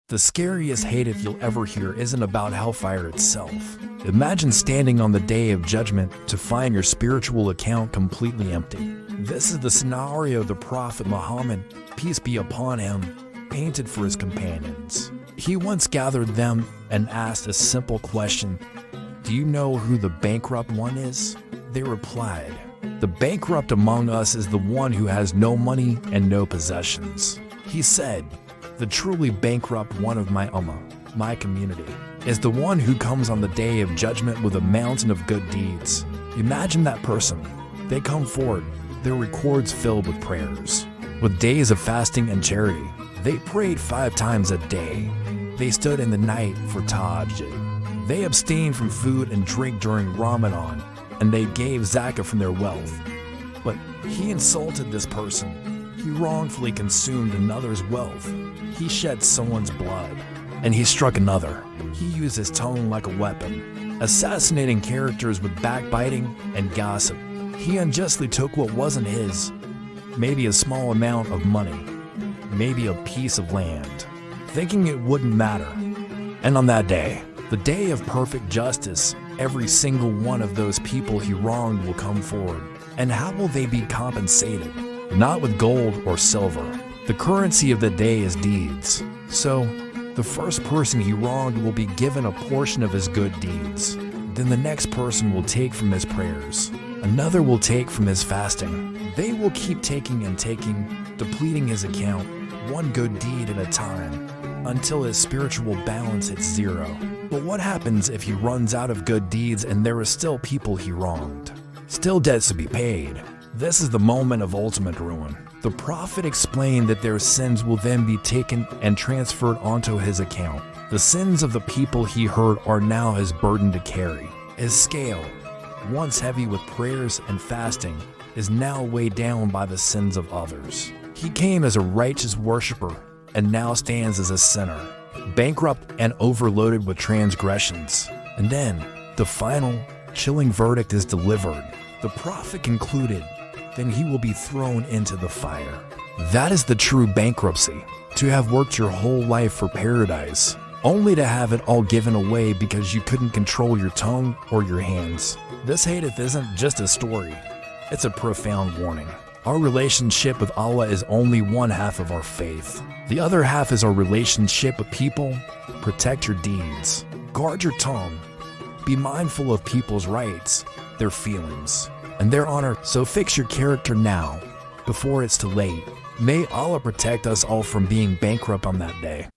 The scariest hadith you'll ever hear isn't about hellfire itself. Imagine standing on the day of judgment to find your spiritual account completely empty. This is the scenario the Prophet Muhammad, peace be upon him, painted for his companions. He once gathered them and asked a simple question: "Do you know who the bankrupt one is?" They replied, "The bankrupt among us is the one who has no money and no possessions." He said, "The truly bankrupt one of my ummah, my community, is the one who comes on the day of judgment with a mountain of good deeds." Imagine that person. They come forward, their records filled with prayers, with days of fasting and charity. They prayed 5 times a day. They stood in the night for tahajjud. They abstained from food and drink during Ramadan, and they gave zakah from their wealth. But he insulted this person. He wrongfully consumed another's wealth. He shed someone's blood, and he struck another. He used his tongue like a weapon, assassinating characters with backbiting and gossip. He unjustly took what wasn't his, maybe a small amount of money, maybe a piece of land, thinking it wouldn't matter. And on that day, the day of perfect justice, every single one of those people he wronged will come forward. And how will they be compensated? Not with gold or silver. The currency of the day is deeds. So, the first person he wronged will be given a portion of his good deeds. Then the next person will take from his prayers. Another will take from his fasting. They will keep taking and taking, depleting his account, one good deed at a time, until his spiritual balance hits 0. But what happens if he runs out of good deeds and there are still people he wronged? Still debts to be paid. This is the moment of ultimate ruin. The Prophet explained that their sins will then be taken and transferred onto his account. The sins of the people he hurt are now his burden to carry. His scale, once heavy with prayers and fasting, is now weighed down by the sins of others. He came as a righteous worshiper and now stands as a sinner, bankrupt and overloaded with transgressions. And then, the final, chilling verdict is delivered. The Prophet concluded, "Then he will be thrown into the fire." That is the true bankruptcy, to have worked your whole life for paradise, only to have it all given away because you couldn't control your tongue or your hands. This hadith isn't just a story, it's a profound warning. Our relationship with Allah is only one half of our faith. The other half is our relationship with people. Protect your deeds. Guard your tongue. Be mindful of people's rights, their feelings, and their honor. So fix your character now, before it's too late. May Allah protect us all from being bankrupt on that day.